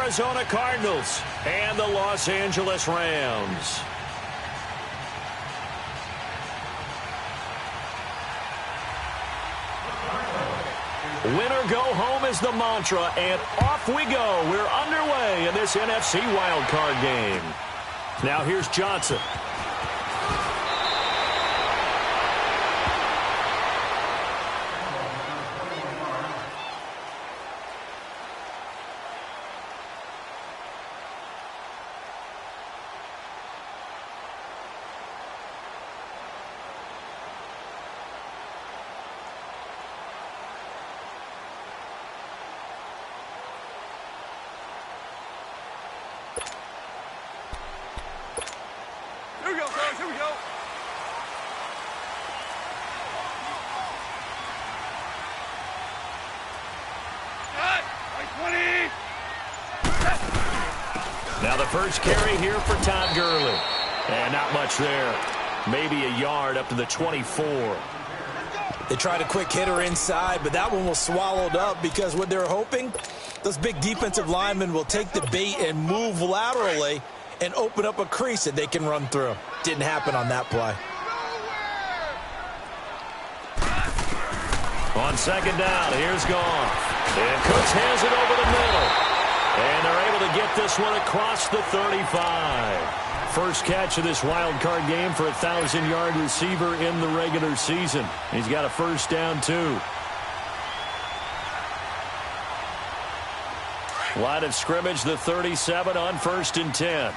Arizona Cardinals and the Los Angeles Rams. Winner go home is the mantra, and off we go. We're underway in this NFC wildcard game. Now here's Johnson. Here we go. Now the first carry here for Todd Gurley. And not much there. Maybe a yard up to the 24. They tried a quick hitter inside, but that one was swallowed up because what they're hoping, those big defensive linemen will take the bait and move laterally and open up a crease that they can run through. Didn't happen on that play. On second down, here's Goff. And Cooks hands it over the middle. And they're able to get this one across the 35. First catch of this wild card game for a 1,000-yard receiver in the regular season. He's got a first down, too. Line of scrimmage, the 37 on 1st and 10.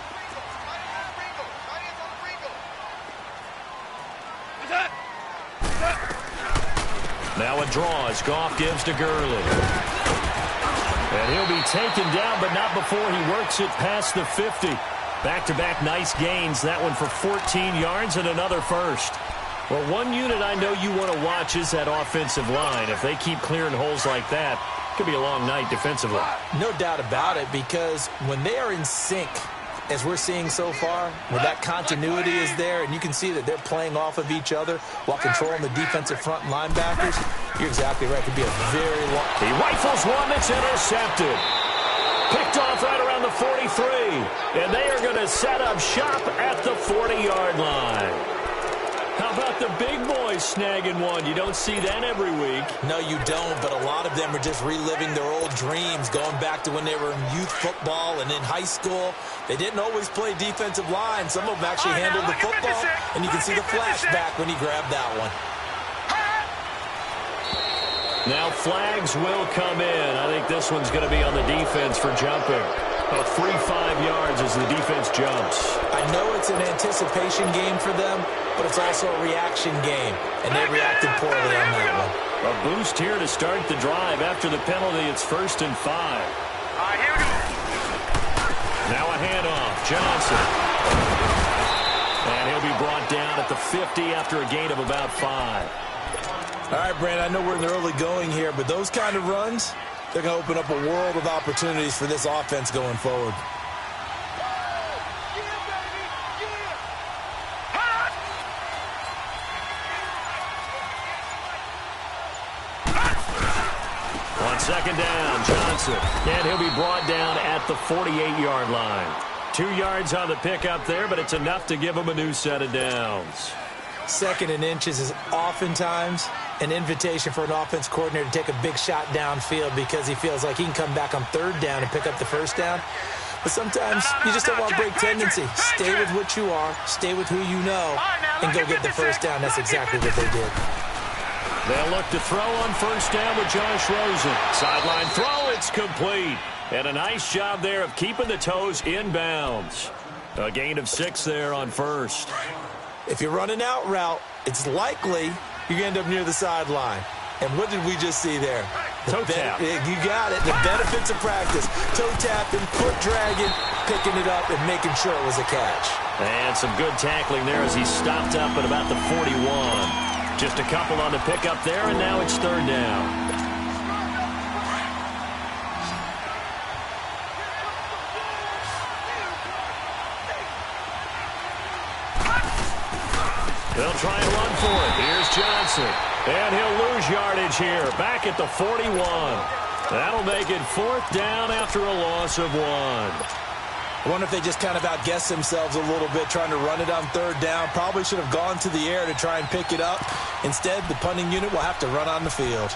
Now a draw as Goff gives to Gurley. And he'll be taken down, but not before he works it past the 50. Back-to-back nice gains. That one for 14 yards and another first. Well, one unit I know you want to watch is that offensive line. If they keep clearing holes like that, it could be a long night defensively. No doubt about it, because when they are in sync, as we're seeing so far, where that continuity is there, and you can see that they're playing off of each other while controlling the defensive front linebackers, you're exactly right. It could be a very long... He rifles one that's intercepted. Picked off right around the 43. And they are going to set up shop at the 40-yard line. How about the big boys snagging one? You don't see that every week. No, you don't, but a lot of them are just reliving their old dreams, going back to when they were in youth football and in high school. They didn't always play defensive line. Some of them actually handled the football, and you can see the flashback when he grabbed that one. Now flags will come in. I think this one's going to be on the defense for jumping. About 3-5 yards as the defense jumps. I know it's an anticipation game for them, but it's also a reaction game, and they reacted poorly on that one. A boost here to start the drive. After the penalty, it's 1st and 5. Here we go. Now a handoff. Johnson. And he'll be brought down at the 50 after a gain of about 5. All right, Brandon, I know we're in the early going here, but those kind of runs, they're going to open up a world of opportunities for this offense going forward. On second down, Johnson. And he'll be brought down at the 48-yard line. 2 yards on the pickup there, but it's enough to give him a new set of downs. 2nd and inches is oftentimes an invitation for an offense coordinator to take a big shot downfield because he feels like he can come back on 3rd down and pick up the 1st down. But sometimes you just don't want to break tendency. Stay with what you are, stay with who you know, and go get the 1st down. That's exactly what they did. They'll look to throw on 1st down with Josh Rosen. Sideline throw, it's complete. And a nice job there of keeping the toes in bounds. A gain of 6 there on 1st. If you're running out route, it's likely you're going to end up near the sideline. And what did we just see there? Toe tap. You got it. The benefits of practice. Toe tapping, foot dragging, picking it up, and making sure it was a catch. And some good tackling there as he stopped up at about the 41. Just a couple on the pickup there, and now it's 3rd down. They'll try and run for it. Here's Johnson. And he'll lose yardage here. Back at the 41. That'll make it 4th down after a loss of 1. I wonder if they just kind of outguessed themselves a little bit trying to run it on 3rd down. Probably should have gone to the air to try and pick it up. Instead, the punting unit will have to run on the field.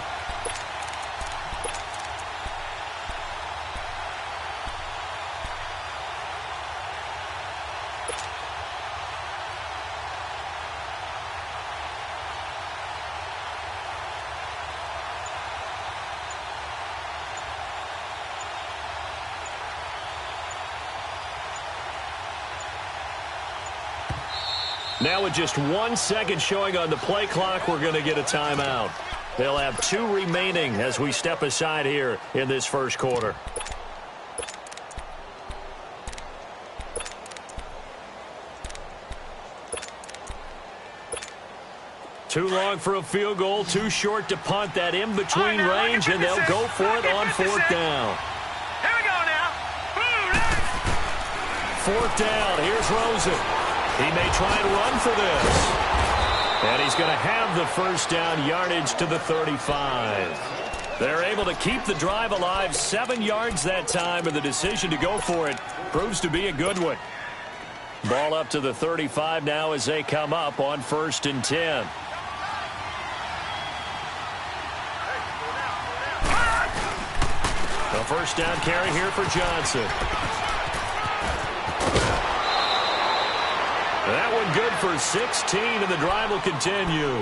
Now with just 1 second showing on the play clock, we're going to get a timeout. They'll have 2 remaining as we step aside here in this first quarter. Too long for a field goal, too short to punt. That in-between range, and they'll go for it on 4th down. Here we go now. 4th down, here's Rosen. He may try and run for this. And he's going to have the first down yardage to the 35. They're able to keep the drive alive, 7 yards that time, and the decision to go for it proves to be a good one. Ball up to the 35 now as they come up on 1st and 10. The first down carry here for Johnson. That one good for 16, and the drive will continue.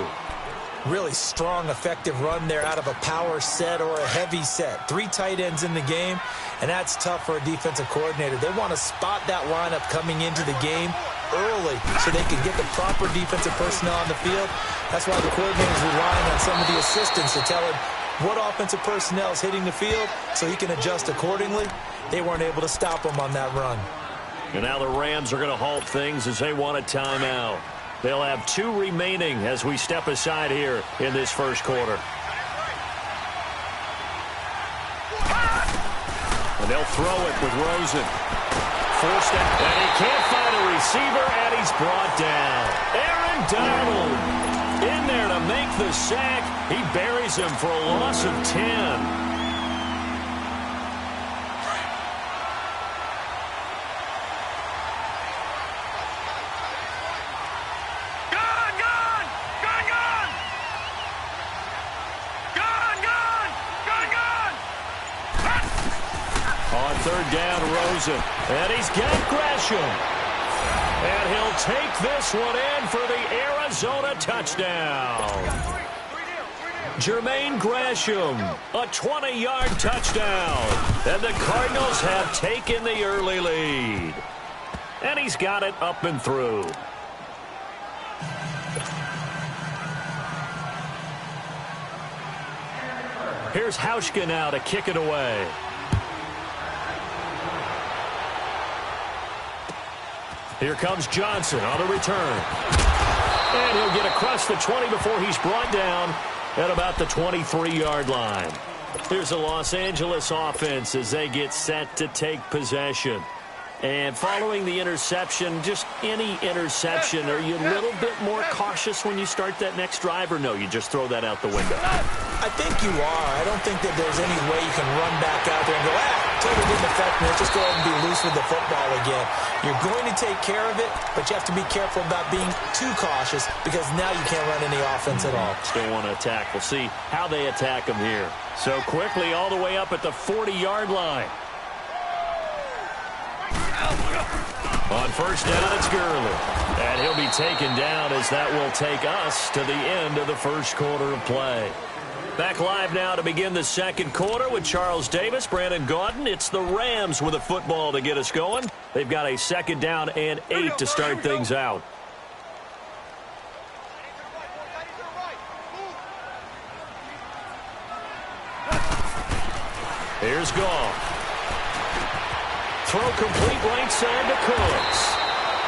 Really strong, effective run there out of a power set or a heavy set. 3 tight ends in the game, and that's tough for a defensive coordinator. They want to spot that lineup coming into the game early so they can get the proper defensive personnel on the field. That's why the coordinator is relying on some of the assistants to tell him what offensive personnel is hitting the field so he can adjust accordingly. They weren't able to stop him on that run. And now the Rams are going to halt things as they want a timeout. They'll have 2 remaining as we step aside here in this first quarter. And they'll throw it with Rosen. Forced out, and he can't find a receiver, and he's brought down. Aaron Donald in there to make the sack. He buries him for a loss of 10. Down Rosen, and he's got Gresham. And he'll take this one in for the Arizona touchdown. Jermaine Gresham, a 20-yard touchdown. And the Cardinals have taken the early lead. And he's got it up and through. Here's Hauschka now to kick it away. Here comes Johnson on a return. And he'll get across the 20 before he's brought down at about the 23-yard line. Here's the Los Angeles offense as they get set to take possession. And following the interception, just any interception, are you a little bit more cautious when you start that next drive, or no, you just throw that out the window? I think you are. I don't think that there's any way you can run back out there and go, totally didn't affect me. Just go ahead and be loose with the football again. You're going to take care of it, but you have to be careful about being too cautious because now you can't run any offense at all. Still want to attack. We'll see how they attack them here. So quickly all the way up at the 40-yard line. On first down, it's Gurley. And he'll be taken down as that will take us to the end of the first quarter of play. Back live now to begin the second quarter with Charles Davis, Brandon Gaudin. It's the Rams with a football to get us going. They've got a 2nd down and 8 to start things out. Here's Goff. Throw complete right side to Cooks.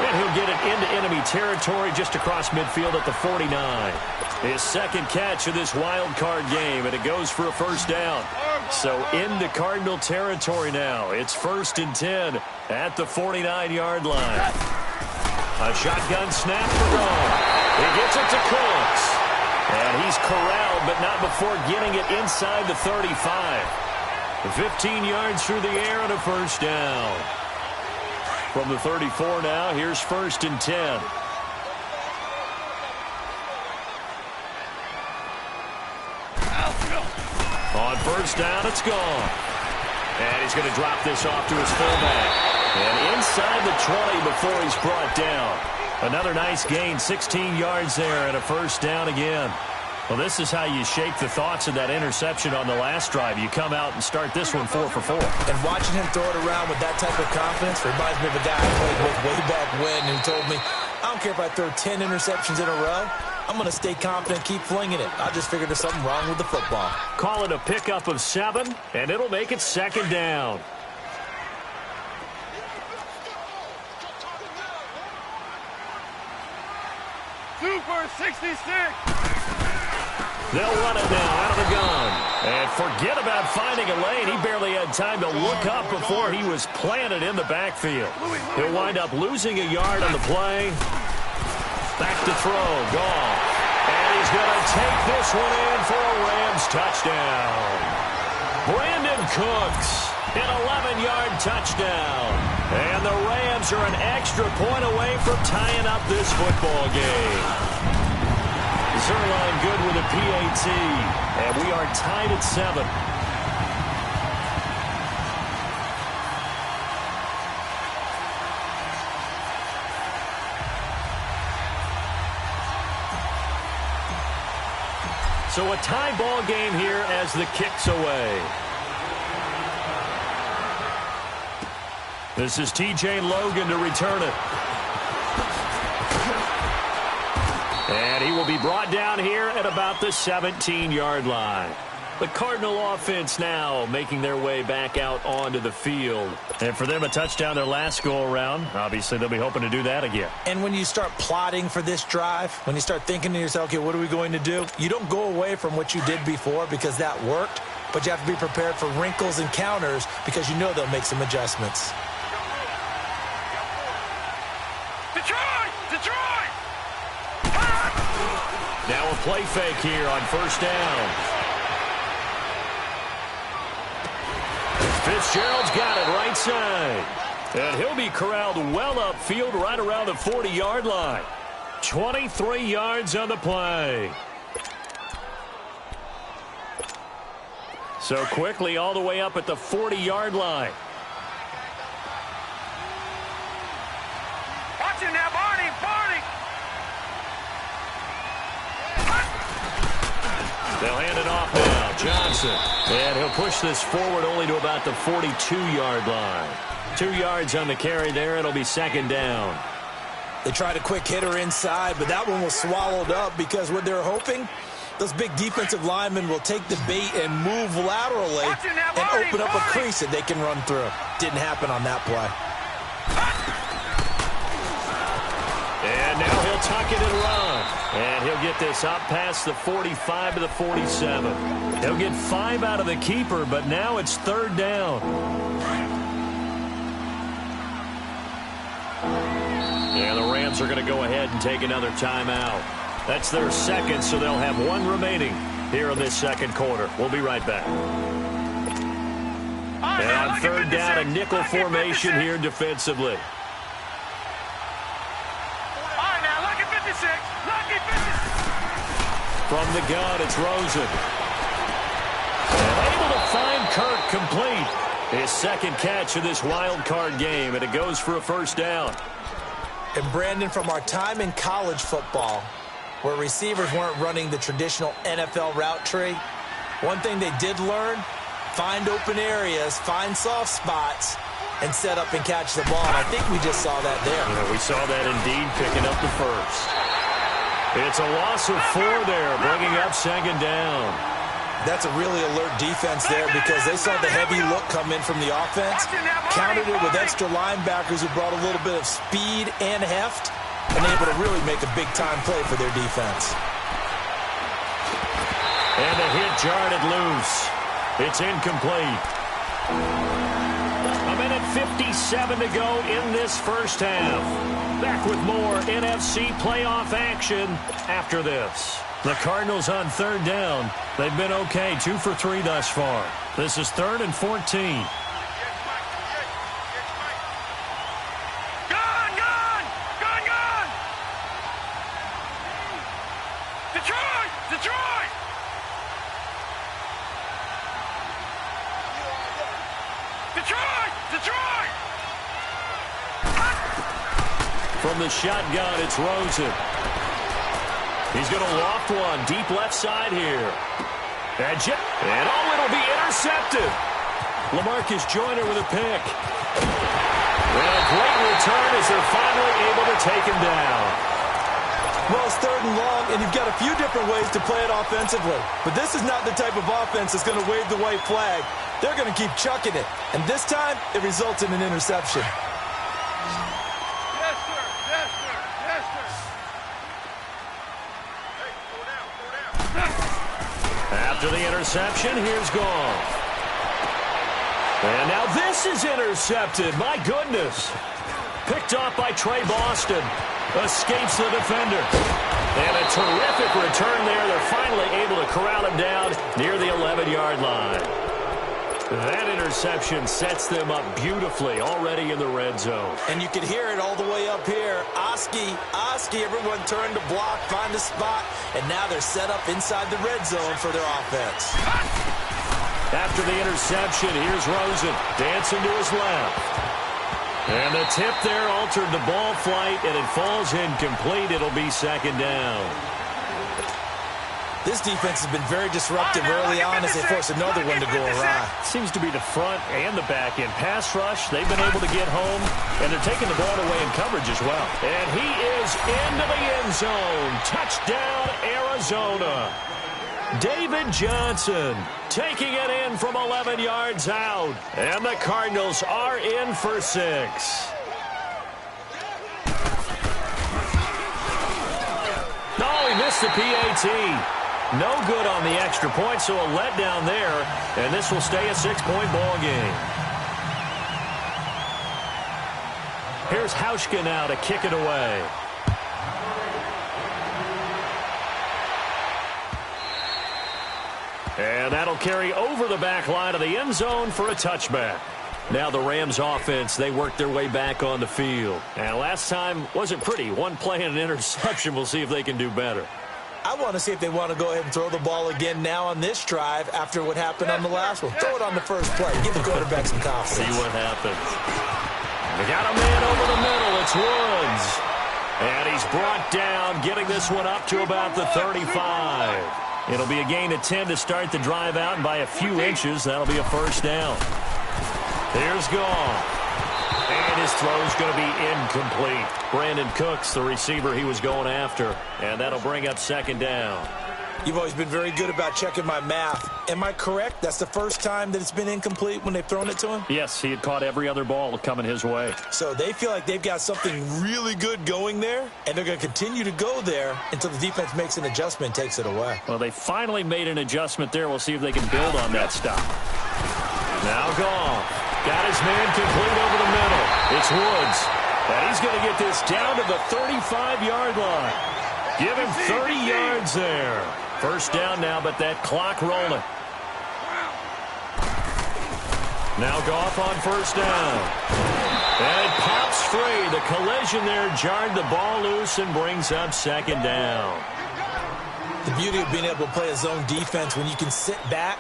And he'll get it into enemy territory just across midfield at the 49. His 2nd catch of this wild card game, and it goes for a first down. So into Cardinal territory now. It's 1st and 10 at the 49-yard line. A shotgun snap for Goff. He gets it to Cooks. And he's corralled, but not before getting it inside the 35. 15 yards through the air and a first down. From the 34 now, here's 1st and 10. On first down, it's gone. And he's going to drop this off to his fullback. And inside the 20 before he's brought down. Another nice gain, 16 yards there and a first down again. Well, this is how you shake the thoughts of that interception on the last drive. You come out and start this one 4 for 4. And watching him throw it around with that type of confidence reminds me of a guy I played with way back when who told me, I don't care if I throw 10 interceptions in a row. I'm going to stay confident, keep flinging it. I just figured there's something wrong with the football. Call it a pickup of 7, and it'll make it 2nd down. Super 66. They'll run it now out of the gun. And forget about finding a lane. He barely had time to look up before he was planted in the backfield. He'll wind up losing a yard on the play. Back to throw. Goff. And he's going to take this one in for a Rams touchdown. Brandon Cooks, an 11-yard touchdown. And the Rams are an extra point away from tying up this football game. Zerline good with a PAT. And we are tied at 7. So a tie ball game here as the kick's away. This is T.J. Logan to return it. And he will be brought down here at about the 17-yard line. The Cardinal offense now making their way back out onto the field. And for them, a touchdown their last go-around. Obviously, they'll be hoping to do that again. And when you start plotting for this drive, when you start thinking to yourself, okay, what are we going to do? You don't go away from what you did before because that worked, but you have to be prepared for wrinkles and counters because you know they'll make some adjustments. Detroit! Now a play fake here on first down. Fitzgerald's got it right side. And he'll be corralled well upfield right around the 40-yard line. 23 yards on the play. So quickly all the way up at the 40-yard line. Watch him now, Barney! They'll hand it off now. Johnson. And he'll push this forward only to about the 42-yard line. 2 yards on the carry there. It'll be 2nd down. They tried a quick hitter inside, but that one was swallowed up because what they're hoping, those big defensive linemen will take the bait and move laterally and open up a crease that they can run through. Didn't happen on that play. And now he'll tuck it and run. And he'll get this up past the 45 to the 47. He'll get 5 out of the keeper, but now it's 3rd down. Yeah, the Rams are going to go ahead and take another timeout. That's their 2nd, so they'll have 1 remaining here in this 2nd quarter. We'll be right back. And on 3rd down, a nickel formation here defensively. From the gun, it's Rosen. And able to find Kirk complete. His 2nd catch of this wild card game, and it goes for a first down. And Brandon, from our time in college football, where receivers weren't running the traditional NFL route tree, one thing they did learn, find open areas, find soft spots, and set up and catch the ball. And I think we just saw that there. Yeah, we saw that indeed, picking up the first. It's a loss of 4 there, bringing up 2nd down. That's a really alert defense there because they saw the heavy look come in from the offense, countered it with extra linebackers who brought a little bit of speed and heft, and able to really make a big-time play for their defense. And the hit jarred it loose. It's incomplete. A minute 57 to go in this first half. Back with more NFC playoff action after this. The Cardinals on third down. They've been okay, 2 for 3 thus far. This is 3rd and 14. From the shotgun, it's Rosen. He's going to loft one deep left side here. And it'll be intercepted. LaMarcus Joyner with a pick. And a great return as they're finally able to take him down. Well, it's 3rd and long, and you've got a few different ways to play it offensively. But this is not the type of offense that's going to wave the white flag. They're going to keep chucking it. And this time, it results in an interception. Yes, sir. Yes, sir. Yes, sir. Hey, go down. After the interception, here's Goff. And now this is intercepted. My goodness. Picked off by Trey Boston. Escapes the defender. And a terrific return there. They're finally able to corral him down near the 11-yard line. That interception sets them up beautifully already in the red zone. And you can hear it all the way up here. Oski, everyone turned to block, find a spot, and now they're set up inside the red zone for their offense. After the interception, here's Rosen dancing to his left. And the tip there altered the ball flight, and it falls incomplete. It'll be 2nd down. This defense has been very disruptive early on as they force another one to go awry. Seems to be the front and the back end. Pass rush, they've been able to get home, and they're taking the ball away in coverage as well. And he is into the end zone. Touchdown, Arizona. David Johnson taking it in from 11 yards out. And the Cardinals are in for 6. Oh, he missed the PAT. No good on the extra point, so a letdown there. And this will stay a 6-point ball game. Here's Hauschka now to kick it away. And that'll carry over the back line of the end zone for a touchback. Now the Rams offense, they work their way back on the field. And last time wasn't pretty. One play and an interception. We'll see if they can do better. I want to see if they want to go ahead and throw the ball again now on this drive after what happened on the last one. Throw it on the first play. Give the quarterback some confidence. See what happens. They got a man over the middle. It's Woods. And he's brought down, getting this one up to about the 35. It'll be a gain of 10 to start the drive out, and by a few inches, that'll be a 1st down. Here's Goff. And his throw's going to be incomplete. Brandon Cooks, the receiver he was going after. And that'll bring up 2nd down. You've always been very good about checking my math. Am I correct? That's the first time that it's been incomplete when they've thrown it to him? Yes, he had caught every other ball coming his way. So they feel like they've got something really good going there, and they're going to continue to go there until the defense makes an adjustment and takes it away. Well, they finally made an adjustment there. We'll see if they can build on that stop. Now Goff. Got his man complete over the middle. It's Woods. And he's going to get this down to the 35-yard line. Give him 30 yards there. 1st down now, but that clock rolling. Now Goff on 1st down. And it pops free. The collision there jarred the ball loose and brings up 2nd down. The beauty of being able to play a zone defense when you can sit back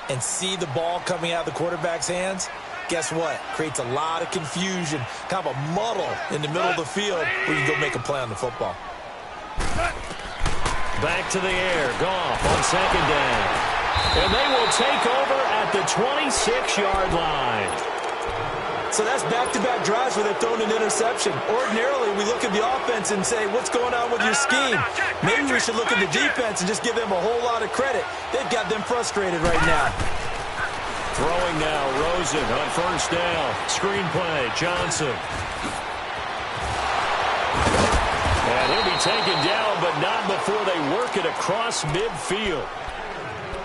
and see the ball coming out of the quarterback's hands, guess what? Creates a lot of confusion, kind of a muddle in the middle of the field where you go make a play on the football. Back to the air. Goff on 2nd down. And they will take over at the 26-yard line. So that's back-to-back drives where they've thrown an interception. Ordinarily, we look at the offense and say, what's going on with your scheme? Maybe we should look at the defense and just give them a whole lot of credit. They've got them frustrated right now. Throwing now, Rosen on 1st down. Screen play, Johnson. And he'll be taken down, but not before they work it across midfield.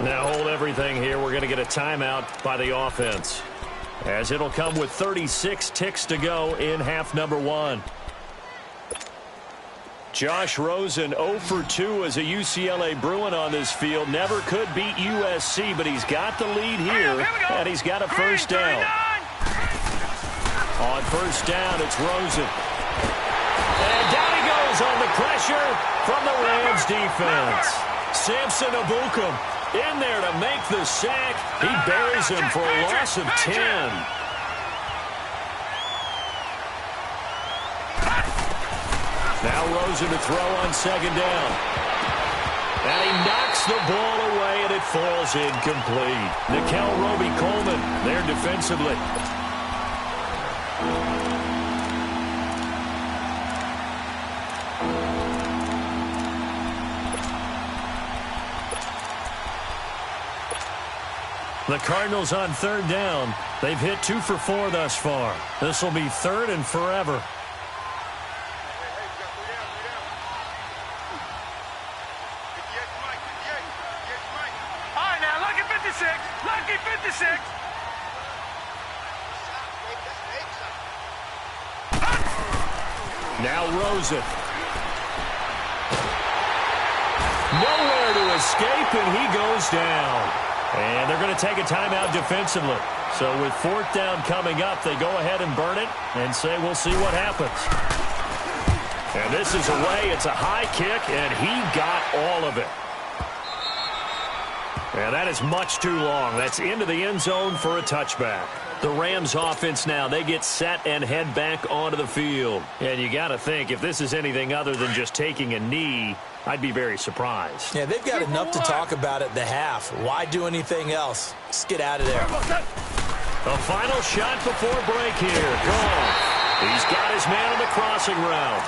Now hold everything here. We're going to get a timeout by the offense, as it'll come with 36 ticks to go in half number 1. Josh Rosen 0 for 2 as a UCLA Bruin on this field. Never could beat USC, but he's got the lead here, and he's got a first down. On first down, it's Rosen. And down he goes on the pressure from the Rams defense. Samson Ebukam in there to make the sack. He buries him for a loss of 10. Now Rosen to throw on second down. And he knocks the ball away, and it falls incomplete. Nickel Roby-Coleman there defensively. The Cardinals on third down. They've hit 2 for 4 thus far. This will be third and forever. Now Rosen. Nowhere to escape, and he goes down. And they're going to take a timeout defensively. So with fourth down coming up, they go ahead and burn it and say we'll see what happens. And this is away. It's a high kick, and he got all of it. And that is much too long. That's into the end zone for a touchback. The Rams offense now, they get set and head back onto the field. And you got to think, if this is anything other than just taking a knee, I'd be very surprised. Yeah, they've got enough to talk about at the half. Why do anything else? Just get out of there. A final shot before break here. Gone. He's got his man on the crossing route.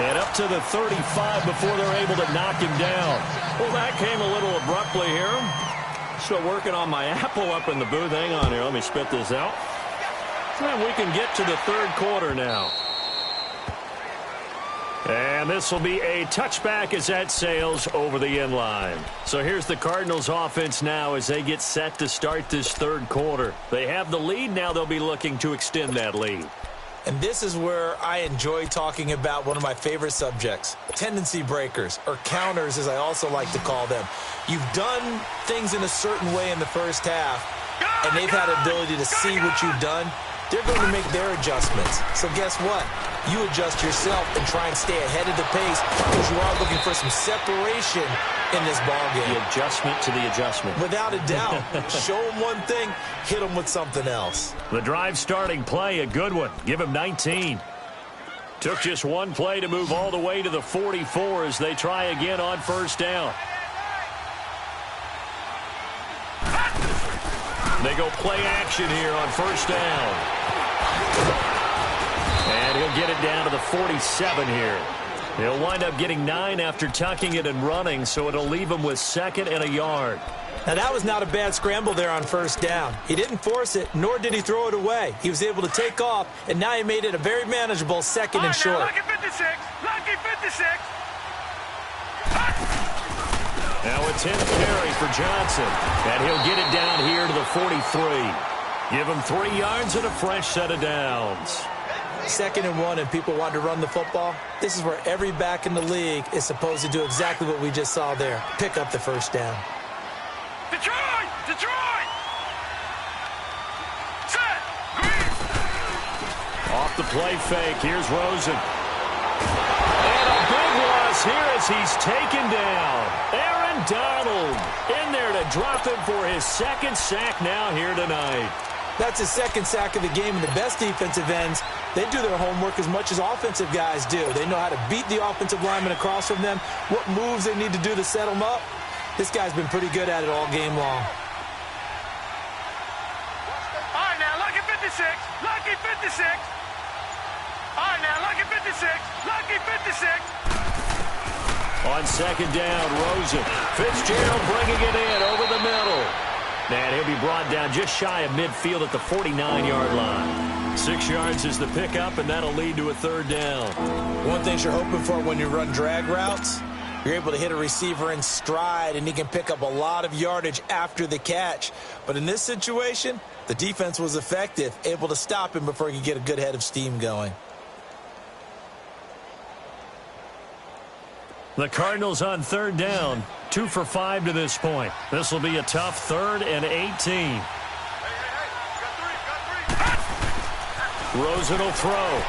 And up to the 35 before they're able to knock him down. Well, that came a little abruptly here. Still working on my apple up in the booth. Hang on here. Let me spit this out. And we can get to the third quarter now. And this will be a touchback as that sails over the end line. So here's the Cardinals offense now as they get set to start this third quarter. They have the lead. Now they'll be looking to extend that lead. And this is where I enjoy talking about one of my favorite subjects, tendency breakers, or counters as I also like to call them. You've done things in a certain way in the first half, and they've had the ability to see what you've done. They're going to make their adjustments. So guess what? You adjust yourself and try and stay ahead of the pace because you are looking for some separation in this ballgame. The adjustment to the adjustment. Without a doubt. Show them one thing, hit them with something else. The drive starting play, a good one. Give him 19. Took just one play to move all the way to the 44 as they try again on first down. They go play action here on first down. And he'll get it down to the 47 here. He'll wind up getting 9 after tucking it and running, so it'll leave him with second and a yard. Now, that was not a bad scramble there on first down. He didn't force it, nor did he throw it away. He was able to take off, and now he made it a very manageable second and short. Lucky 56. Lucky 56. Now a 10th carry for Johnson. And he'll get it down here to the 43. Give him 3 yards and a fresh set of downs. 2nd and 1, and people want to run the football. This is where every back in the league is supposed to do exactly what we just saw there. Pick up the first down. Detroit! Detroit! Set! Green! Off the play fake. Here's Rosen. And a big loss here as he's taken down. Aaron Donald in there to drop him for his second sack now here tonight. That's his second sack of the game, and the best defensive ends, they do their homework as much as offensive guys do. They know how to beat the offensive lineman across from them, what moves they need to do to set them up. This guy's been pretty good at it all game long. All right, now, lucky 56. Lucky 56. All right, now, lucky 56. Lucky 56. On second down, Rosen. Fitzgerald bringing it in over the middle. And he'll be brought down just shy of midfield at the 49-yard line. 6 yards is the pickup, and that'll lead to a third down. One thing you're hoping for when you run drag routes, you're able to hit a receiver in stride, and he can pick up a lot of yardage after the catch. But in this situation, the defense was effective, able to stop him before he could get a good head of steam going. The Cardinals on third down, 2 for 5 to this point. This will be a tough 3rd and 18. Rosen will throw.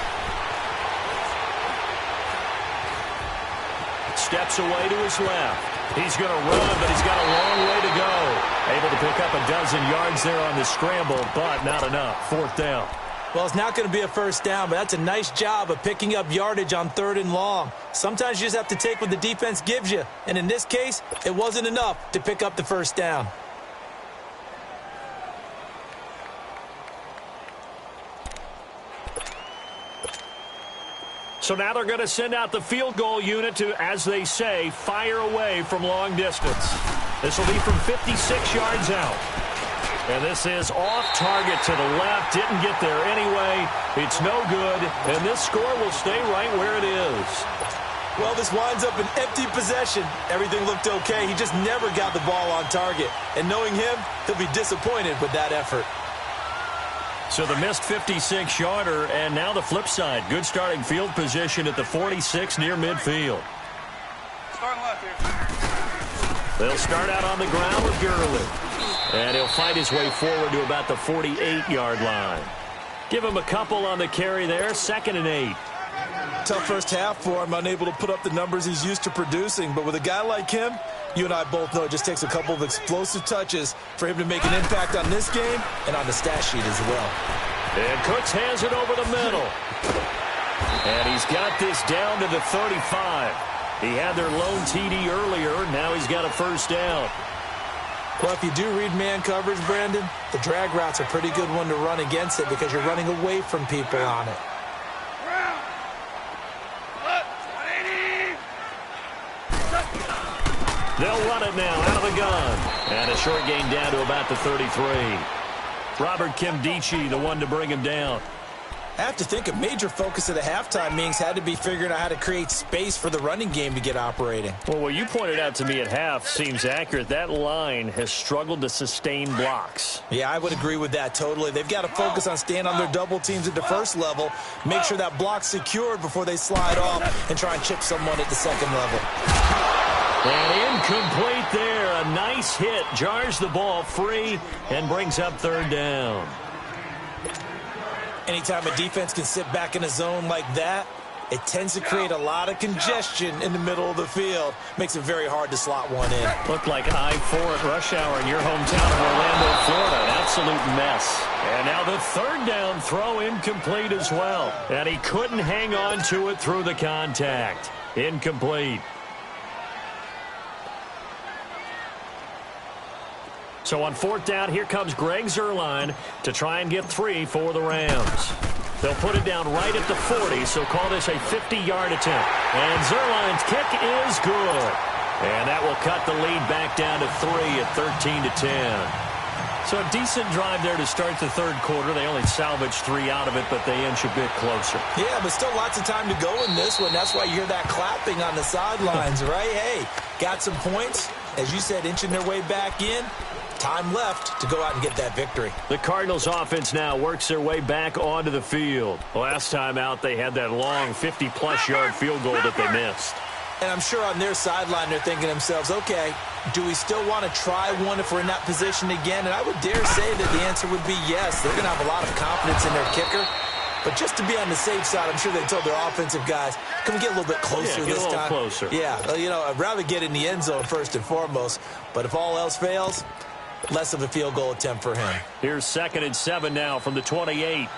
Steps away to his left. He's going to run, but he's got a long way to go. Able to pick up a dozen yards there on the scramble, but not enough. 4th down. Well, it's not going to be a first down, but that's a nice job of picking up yardage on 3rd and long. Sometimes you just have to take what the defense gives you, and in this case, it wasn't enough to pick up the first down. So now they're going to send out the field goal unit to, as they say, fire away from long distance. This will be from 56 yards out. And this is off target to the left. Didn't get there anyway. It's no good. And this score will stay right where it is. Well, this winds up an empty possession. Everything looked okay. He just never got the ball on target. And knowing him, he'll be disappointed with that effort. So the missed 56-yarder, and now the flip side. Good starting field position at the 46 near midfield. Starting left here. They'll start out on the ground with Gurley. And he'll fight his way forward to about the 48-yard line. Give him a couple on the carry there, 2nd and 8. Tough first half for him, unable to put up the numbers he's used to producing. But with a guy like him, you and I both know it just takes a couple of explosive touches for him to make an impact on this game and on the stat sheet as well. And Cooks hands it over the middle. And he's got this down to the 35. He had their lone TD earlier. Now he's got a first down. Well, if you do read man coverage, Brandon, the drag route's a pretty good one to run against it because you're running away from people on it. They'll run it now out of the gun. And a short gain down to about the 33. Robert Kimdichie, the one to bring him down. I have to think a major focus of the halftime meetings had to be figuring out how to create space for the running game to get operating. Well, what you pointed out to me at half seems accurate. That line has struggled to sustain blocks. Yeah, I would agree with that totally. They've got to focus on staying on their double teams at the first level, make sure that block's secured before they slide off and try and chip someone at the second level. And incomplete there. A nice hit. Jars the ball free and brings up 3rd down. Anytime a defense can sit back in a zone like that, it tends to create a lot of congestion in the middle of the field. Makes it very hard to slot one in. Looked like I-4 at rush hour in your hometown of Orlando, Florida. An absolute mess. And now the 3rd down throw incomplete as well. And he couldn't hang on to it through the contact. Incomplete. So on 4th down, here comes Greg Zuerlein to try and get 3 for the Rams. They'll put it down right at the 40, so call this a 50-yard attempt. And Zuerlein's kick is good. And that will cut the lead back down to 3 at 13-10. So a decent drive there to start the 3rd quarter. They only salvaged 3 out of it, but they inch a bit closer. Yeah, but still lots of time to go in this one. That's why you hear that clapping on the sidelines, right? Hey, got some points. As you said, inching their way back in. Time left to go out and get that victory. The Cardinals offense now works their way back onto the field. Last time out, they had that long 50-plus yard field goal that they missed. And I'm sure on their sideline, they're thinking to themselves, okay, do we still want to try one if we're in that position again? And I would dare say that the answer would be yes. They're going to have a lot of confidence in their kicker. But just to be on the safe side, I'm sure they told their offensive guys, can we get a little bit closer this time? Closer. Yeah, you know, I'd rather get in the end zone first and foremost. But if all else fails, less of a field goal attempt for him. Here's 2nd and 7 now from the 28.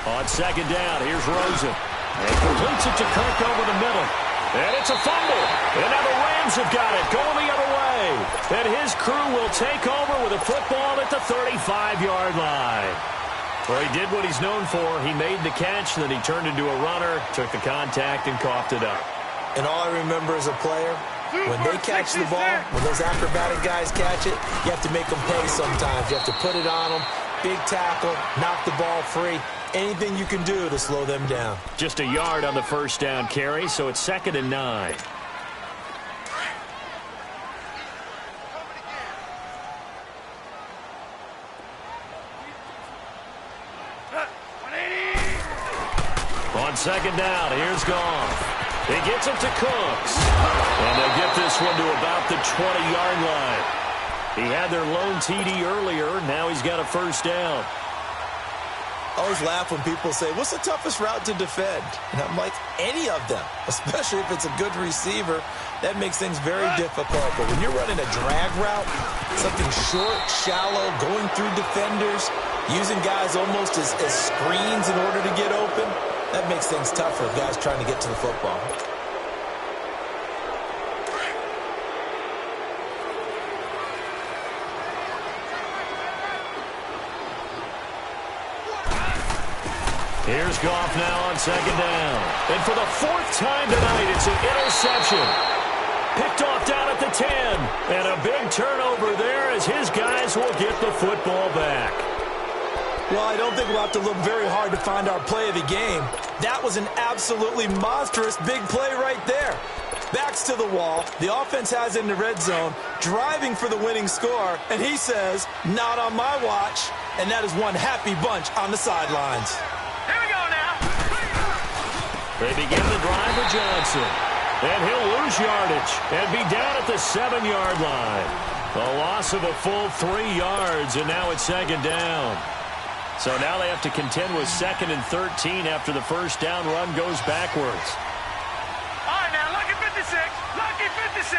On 2nd down, here's Rosen. And completes it to Kirk over the middle. And it's a fumble. And now the Rams have got it, going the other way. And his crew will take over with a football at the 35-yard line. Well, he did what he's known for. He made the catch, then he turned into a runner, took the contact, and coughed it up. And all I remember as a player, when they catch the ball, when those acrobatic guys catch it, you have to make them pay sometimes. You have to put it on them, big tackle, knock the ball free. Anything you can do to slow them down. Just a yard on the first down carry, so it's 2nd and 9. On second down, here's Goff. He gets it to Cooks. And they'll get this one to about the 20-yard line. He had their lone TD earlier. Now he's got a first down. I always laugh when people say, what's the toughest route to defend? And I'm like, any of them, especially if it's a good receiver. That makes things very difficult. But when you're running a drag route, something short, shallow, going through defenders, using guys almost as screens in order to get open, that makes things tougher for guys trying to get to the football. Here's Goff now on second down. And for the fourth time tonight, it's an interception. Picked off down at the 10. And a big turnover there as his guys will get the football back. Well, I don't think we'll have to look very hard to find our play of the game. That was an absolutely monstrous big play right there. Backs to the wall. The offense has it in the red zone, driving for the winning score. And he says, not on my watch. And that is one happy bunch on the sidelines. Here we go now. They begin the drive with Johnson. And he'll lose yardage and be down at the 7-yard line. A loss of a full 3 yards, and now it's second down. So now they have to contend with 2nd and 13 after the first down run goes backwards. All right, now, lucky 56. Lucky 56.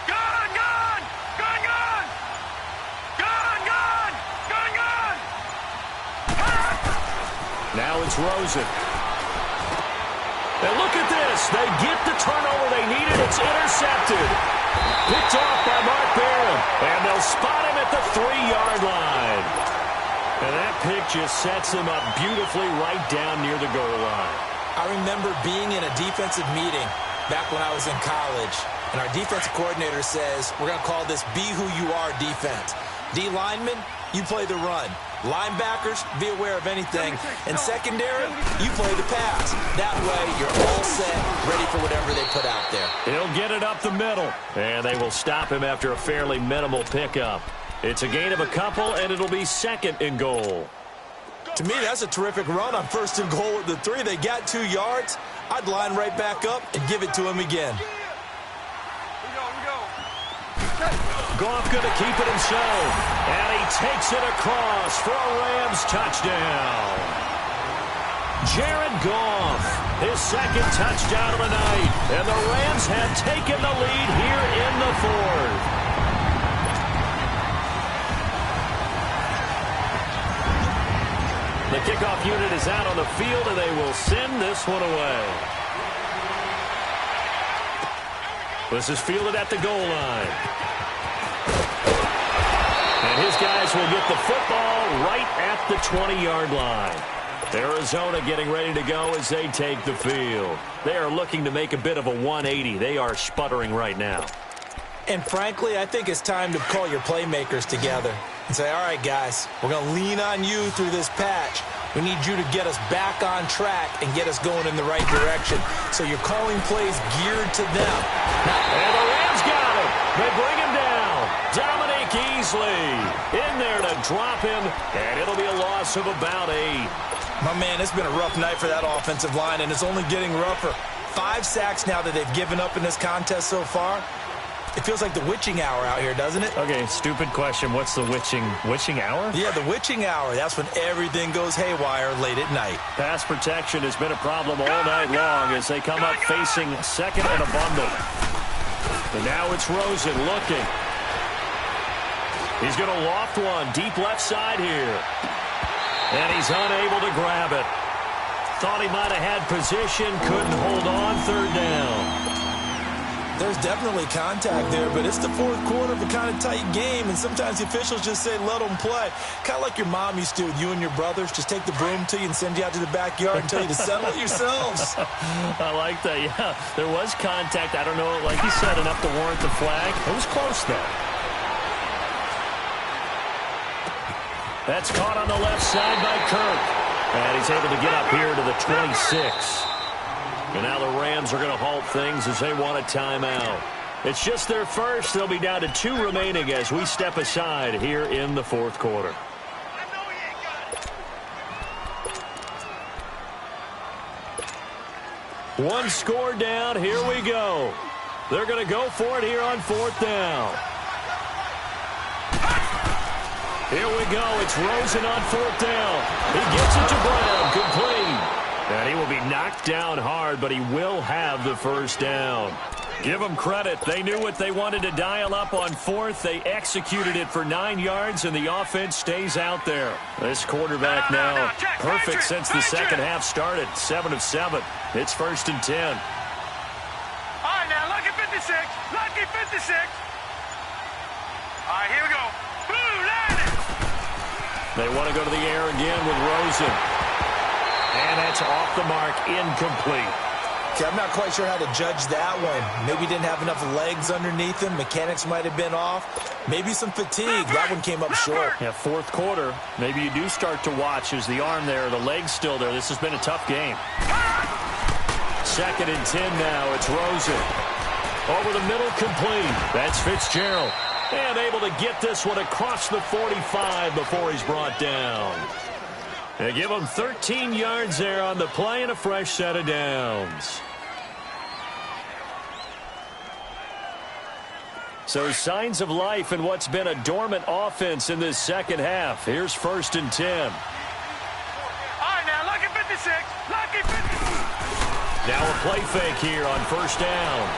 Gone, gone. Gone, gone. Gone, gone. Gone, gone. Now it's Rosen. And look at this. They get the turnover they needed. It's intercepted. Picked off by Mark Barron. And they'll spot him at the 3-yard line. And that pick just sets him up beautifully right down near the goal line. I remember being in a defensive meeting back when I was in college, and our defensive coordinator says, we're going to call this be who you are defense. D linemen, you play the run. Linebackers, be aware of anything. And secondary, you play the pass. That way, you're all set, ready for whatever they put out there. He'll get it up the middle. And they will stop him after a fairly minimal pickup. It's a gain of a couple, and it'll be 2nd and goal. To me, that's a terrific run on 1st and goal at the 3. They got 2 yards. I'd line right back up and give it to him again. Goff going to keep it himself. And he takes it across for a Rams touchdown. Jared Goff, his 2nd touchdown of the night. And the Rams have taken the lead here in the 4th. The kickoff unit is out on the field, and they will send this one away. This is fielded at the goal line. And his guys will get the football right at the 20-yard line. Arizona getting ready to go as they take the field. They are looking to make a bit of a 180. They are sputtering right now. And frankly, I think it's time to call your playmakers together and say, all right, guys, we're going to lean on you through this patch. We need you to get us back on track and get us going in the right direction. So you're calling plays geared to them. And the Rams got him. They bring him down. Dominique Easley in there to drop him, and it'll be a loss of about 8. My man, it's been a rough night for that offensive line, and it's only getting rougher. 5 sacks now that they've given up in this contest so far. It feels like the witching hour out here, doesn't it? Okay, stupid question. What's the witching hour? Yeah, the witching hour. That's when everything goes haywire late at night. Pass protection has been a problem all night long as they come up facing 2nd and a bundle. And now it's Rosen looking. He's going to loft one deep left side here. And he's unable to grab it. Thought he might have had position, couldn't hold on, 3rd down. There's definitely contact there, but it's the 4th quarter of a kind of tight game, and sometimes the officials just say, let them play. Kind of like your mom used to with you and your brothers. Just take the broom to you and send you out to the backyard and tell you to settle it yourselves. I like that, yeah. There was contact. I don't know, like you said, enough to warrant the flag. It was close, though. That's caught on the left side by Kirk. And he's able to get up here to the 26. And now the Rams are going to halt things as they want a timeout. It's just their first. They'll be down to 2 remaining as we step aside here in the 4th quarter. One score down. Here we go. They're going to go for it here on 4th down. Here we go. It's Rosen on 4th down. He gets it to Brown. Complete. And he will be knocked down hard, but he will have the first down. Give them credit. They knew what they wanted to dial up on 4th. They executed it for 9 yards, and the offense stays out there. This quarterback now perfect since the second half started. 7 of 7. It's 1st and 10. All right, now, lucky 56. Lucky 56. All right, here we go. Boom, land it. They want to go to the air again with Rosen. And that's off the mark, incomplete. Okay, I'm not quite sure how to judge that one. Maybe didn't have enough legs underneath him. Mechanics might have been off. Maybe some fatigue. That one came up short. Yeah, 4th quarter. Maybe you do start to watch. Is the arm there, the leg's still there? This has been a tough game. 2nd and 10 now. It's Rosen. Over the middle, complete. That's Fitzgerald. And able to get this one across the 45 before he's brought down. They give him 13 yards there on the play and a fresh set of downs. So signs of life in what's been a dormant offense in this second half. Here's 1st and 10. All right, now, lucky 56. Lucky 56. Now a play fake here on 1st down.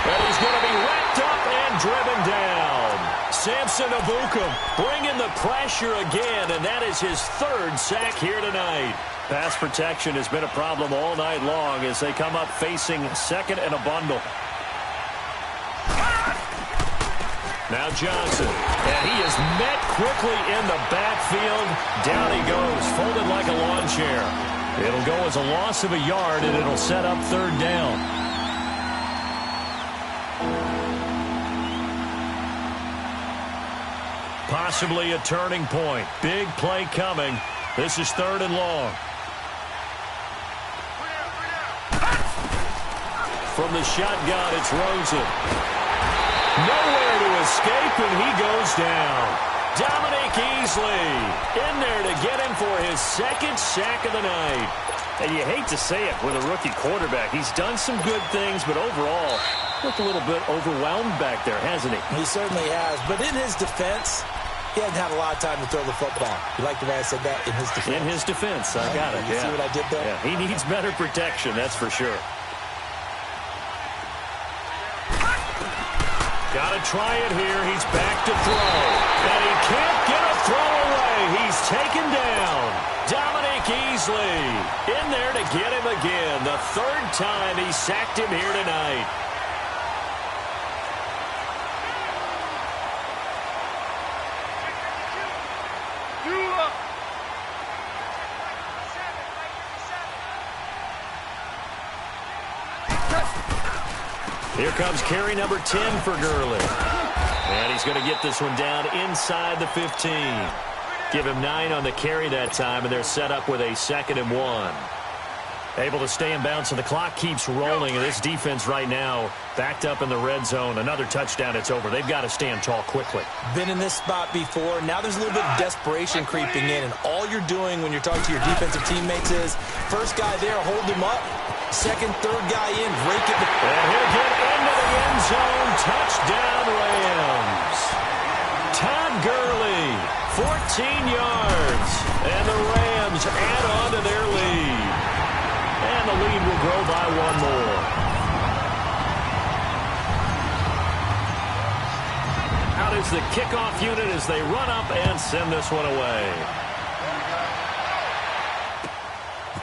And he's going to be wrapped up and driven down. Samson Abukum bringing the pressure again, and that is his 3rd sack here tonight. Pass protection has been a problem all night long as they come up facing 2nd and a bundle. Now Johnson, and he is met quickly in the backfield. Down he goes, folded like a lawn chair. It'll go as a loss of a yard, and it'll set up 3rd down. Possibly a turning point. Big play coming. This is 3rd and long. From the shotgun, it's Rosen. Nowhere to escape, and he goes down. Dominic Easley in there to get him for his 2nd sack of the night. And you hate to say it with a rookie quarterback. He's done some good things, but overall, looked a little bit overwhelmed back there, hasn't he? He certainly has. But in his defense, he hasn't had a lot of time to throw the football. You like the way I said that? In his defense. In his defense. I got it. You see what I did there? Yeah, he needs better protection, that's for sure. Got to try it here. He's back to throw. And he can't get a throw away. He's taken down. Dominic Easley in there to get him again. The 3rd time he sacked him here tonight. Here comes carry number 10 for Gurley. And he's going to get this one down inside the 15. Give him 9 on the carry that time, and they're set up with a 2nd and 1. Able to stay in bounds, and the clock keeps rolling. And this defense right now backed up in the red zone. Another touchdown, it's over. They've got to stand tall quickly. Been in this spot before. Now there's a little bit of desperation creeping in. And all you're doing when you're talking to your defensive teammates is, first guy there, hold him up. 2nd, 3rd guy in, rake it. And he'll get into the end zone. Touchdown, Rams. Todd Gurley, 14 yards. And the Rams add on to their lead. And the lead will grow by 1 more. Out is the kickoff unit as they run up and send this one away.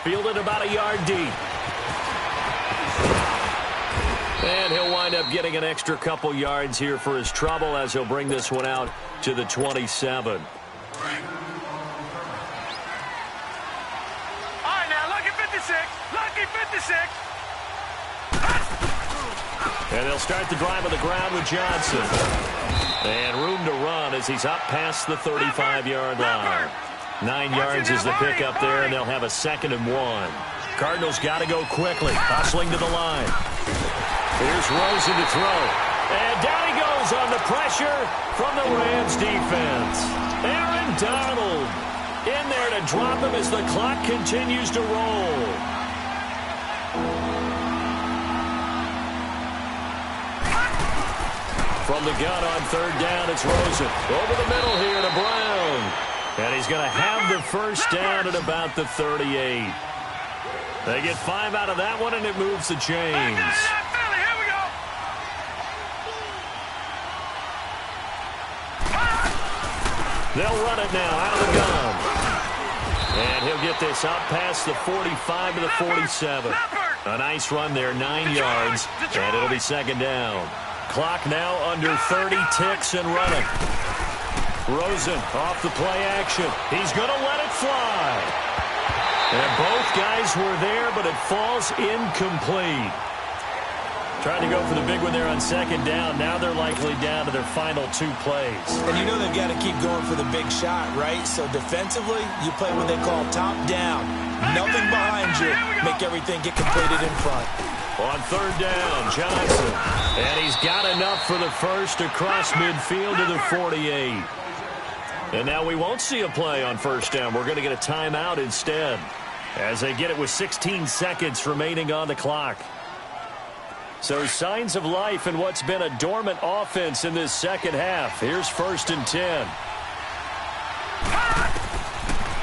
Fielded about a yard deep. And he'll wind up getting an extra couple yards here for his trouble as he'll bring this one out to the 27. All right, now, lucky 56. Lucky 56. And they'll start the drive on the ground with Johnson. And room to run as he's up past the 35-yard line. 9 yards is the pickup there, and they'll have a 2nd and 1. Cardinals got to go quickly, hustling to the line. Here's Rosen to throw. And down he goes on the pressure from the Rams defense. Aaron Donald in there to drop him as the clock continues to roll. From the gun on third down, it's Rosen. Over the middle here to Brown. And he's going to have the first down at about the 38. They get 5 out of that one, and it moves the chains. They'll run it now out of the gun. And he'll get this up past the 45 to the 47. A nice run there, 9 yards, and it'll be second down. Clock now under 30 ticks and running. Rosen off the play action. He's going to let it fly. And both guys were there, but it falls incomplete. Trying to go for the big one there on second down. Now they're likely down to their final 2 plays. And you know they've got to keep going for the big shot, right? So defensively, you play what they call top down. Nothing behind you. Make everything get completed in front. On third down, Johnson. And he's got enough for the first across midfield to the 48. And now we won't see a play on first down. We're going to get a timeout instead, as they get it with 16 seconds remaining on the clock. So signs of life in what's been a dormant offense in this second half. Here's 1st and 10.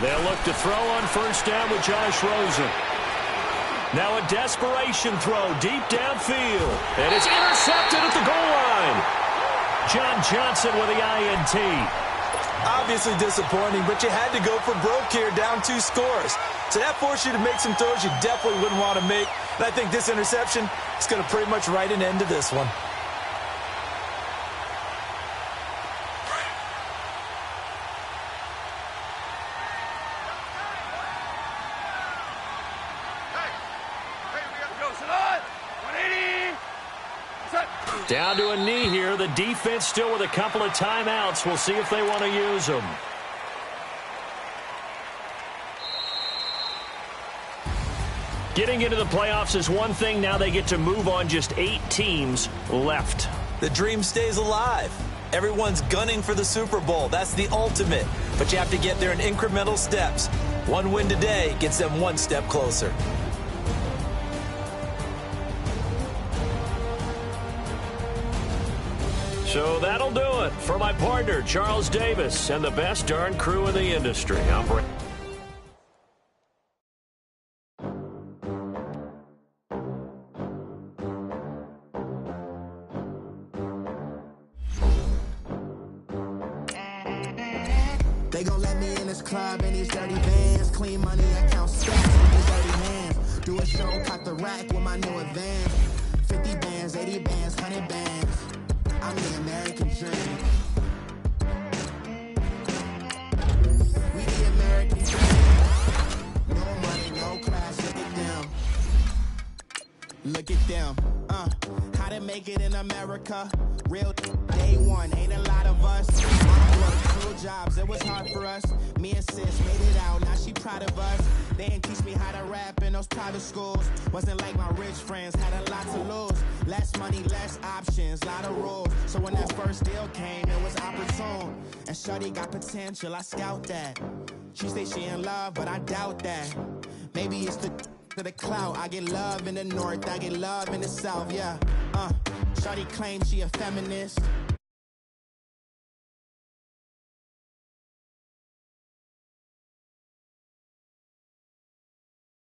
They'll look to throw on first down with Josh Rosen. Now a desperation throw deep downfield. And it's intercepted at the goal line. John Johnson with the INT. Obviously disappointing, but you had to go for broke here, down 2 scores. So that forced you to make some throws you definitely wouldn't want to make. And I think this interception is going to pretty much write an end to this one. Down to a knee here. The defense still with a couple of timeouts. We'll see if they want to use them. Getting into the playoffs is one thing. Now they get to move on. Just 8 teams left. The dream stays alive. Everyone's gunning for the Super Bowl. That's the ultimate. But you have to get there in incremental steps. One win today gets them 1 step closer. So that'll do it for my partner, Charles Davis, and the best darn crew in the industry. I'm Brent. They gon' let me in this club in these dirty vans. Clean money, I count stacks with these dirty hands. Do a show, cock the rack with my new advance. 50 bands, 80 bands, 100 bands. I'm the American dream. We the American dream. No money, no class, look at them. Look at them. How to make it in America. Real day one, ain't a lot of us. Mom worked 2 jobs, it was hard for us. Me and sis made it out, now she proud of us. They didn't teach me how to rap in those private schools. Wasn't like my rich friends, had a lot to lose. Less money, less options, lot of rules. So when that first deal came, it was opportune. And shorty got potential, I scout that. She say she in love, but I doubt that. Maybe it's the clout. I get love in the north, I get love in the south, yeah. Shorty claims she a feminist.